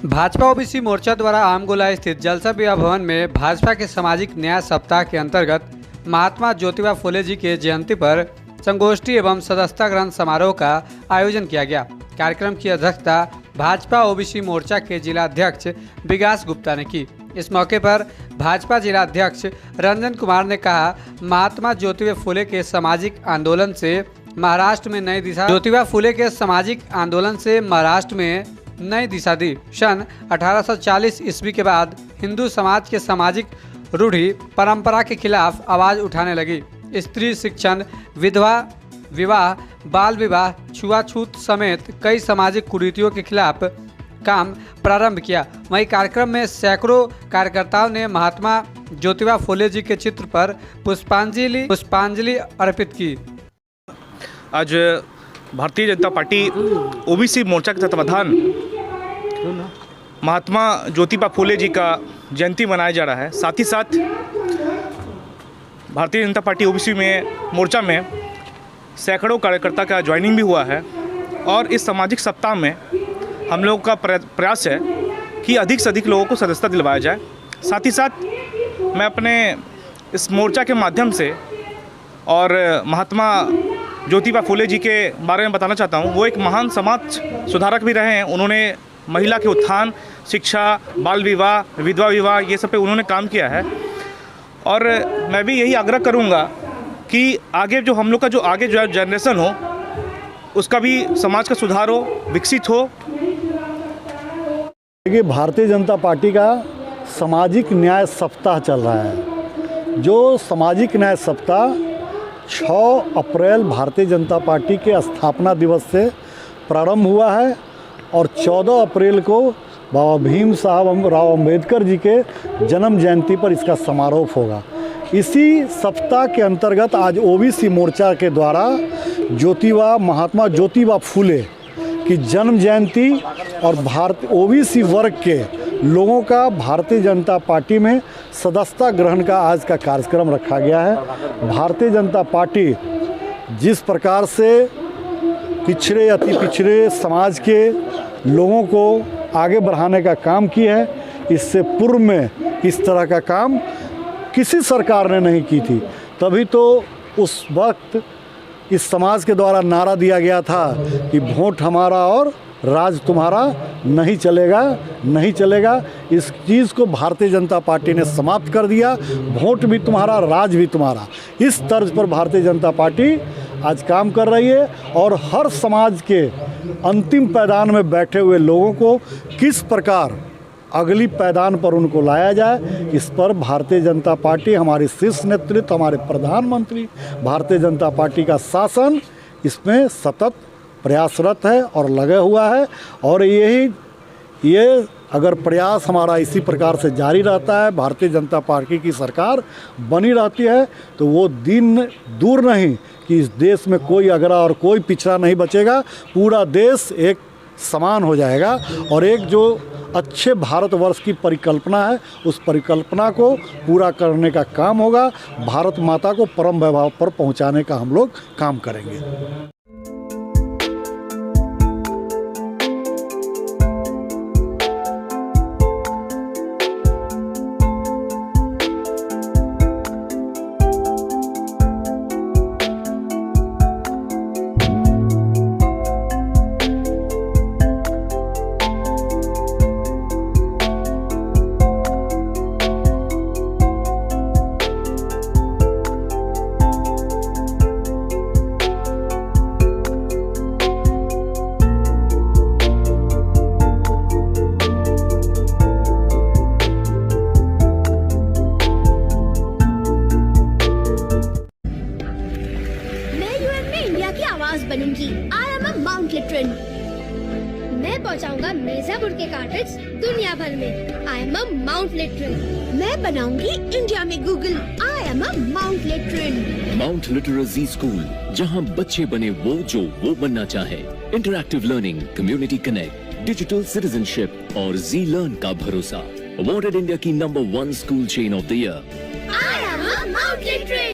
Bhajpa OBC मोर्चा द्वारा आमगोला स्थित जलसबिया भवन में भाजपा के सामाजिक न्याय सप्ताह के अंतर्गत महात्मा ज्योतिबा फुले जी के जयंती पर संगोष्ठी एवं सदस्यता ग्रहण समारोह का आयोजन किया गया। कार्यक्रम की अध्यक्षता भाजपा ओबीसी मोर्चा के जिलाध्यक्ष विकास गुप्ता ने की। इस मौके पर भाजपा जिलाध्यक्ष रंजन कुमार ने कहा, महात्मा ज्योतिबा फुले के सामाजिक आंदोलन से महाराष्ट्र में नई दिशा ज्योतिबा फुले के सामाजिक आंदोलन से महाराष्ट्र में नई दिशा दी। सन 1840 ईस्वी के बाद हिंदू समाज के सामाजिक रूढ़ि परंपरा के खिलाफ आवाज उठाने लगी। स्त्री शिक्षण, विधवा विवाह, बाल विवाह, छुआछूत समेत कई सामाजिक कुरीतियों के खिलाफ काम प्रारंभ किया। वहीं कार्यक्रम में सैकड़ों कार्यकर्ताओं ने महात्मा ज्योतिबा फुले जी के चित्र पर पुष्पांजलि अर्पित की। आज भारतीय जनता पार्टी ओबीसी मोर्चा के तत्वाधान महात्मा ज्योतिबा फुले जी का जयंती मनाया जा रहा है। साथ ही साथ भारतीय जनता पार्टी ओबीसी मोर्चा में सैकड़ों कार्यकर्ता का ज्वाइनिंग भी हुआ है और इस सामाजिक सप्ताह में हम लोगों का प्रयास है कि अधिक से अधिक लोगों को सदस्यता दिलवाया जाए। साथ ही साथ मैं अपने इस मोर्चा के माध्यम से और महात्मा ज्योतिबा फुले जी के बारे में बताना चाहता हूँ। वो एक महान समाज सुधारक भी रहे हैं। उन्होंने महिला के उत्थान, शिक्षा, बाल विवाह, विधवा विवाह, ये सब पे उन्होंने काम किया है। और मैं भी यही आग्रह करूँगा कि आगे जो हम लोग का जो जनरेशन हो उसका भी समाज का सुधार हो, विकसित हो। देखिए, भारतीय जनता पार्टी का सामाजिक न्याय सप्ताह चल रहा है। जो सामाजिक न्याय सप्ताह 6 अप्रैल भारतीय जनता पार्टी के स्थापना दिवस से प्रारंभ हुआ है और 14 अप्रैल को बाबा भीम साहब राव अम्बेडकर जी के जन्म जयंती पर इसका समारोह होगा। इसी सप्ताह के अंतर्गत आज ओबीसी मोर्चा के द्वारा महात्मा ज्योतिबा फुले की जन्म जयंती और ओबीसी वर्ग के लोगों का भारतीय जनता पार्टी में सदस्यता ग्रहण का आज का कार्यक्रम रखा गया है। भारतीय जनता पार्टी जिस प्रकार से पिछड़े अति पिछड़े समाज के लोगों को आगे बढ़ाने का काम की है, इससे पूर्व में इस तरह का काम किसी सरकार ने नहीं की थी। तभी तो उस वक्त इस समाज के द्वारा नारा दिया गया था कि वोट हमारा और राज तुम्हारा नहीं चलेगा। इस चीज़ को भारतीय जनता पार्टी ने समाप्त कर दिया। वोट भी तुम्हारा, राज भी तुम्हारा। इस तर्ज पर भारतीय जनता पार्टी आज काम कर रही है और हर समाज के अंतिम पैदान में बैठे हुए लोगों को किस प्रकार अगली पैदान पर उनको लाया जाए, इस पर भारतीय जनता पार्टी, हमारी शीर्ष नेतृत्व, हमारे प्रधानमंत्री, भारतीय जनता पार्टी का शासन इसमें सतत प्रयासरत है और लगा हुआ है। और ये अगर प्रयास हमारा इसी प्रकार से जारी रहता है, भारतीय जनता पार्टी की सरकार बनी रहती है, तो वो दिन दूर नहीं कि इस देश में कोई अगड़ा और कोई पिछड़ा नहीं बचेगा। पूरा देश एक समान हो जाएगा और एक जो अच्छे भारतवर्ष की परिकल्पना है, उस परिकल्पना को पूरा करने का काम होगा। भारत माता को परम वैभव पर पहुंचाने का हम लोग काम करेंगे। बनूंगी। I am a Mount Literan। मैं पहुंचाऊंगा मिर्जापुर के कार्टेज दुनिया भर में। I am a Mount Literan। मैं बनाऊंगी इंडिया में Google. I am a Mount Literan। Mount literacy school, जहां बच्चे बने जो वो बनना चाहे। Interactive learning, community connect, digital citizenship और जी लर्न का भरोसा। अवॉर्डेड इंडिया की number 1 school chain of the year. I am a Mount Literan।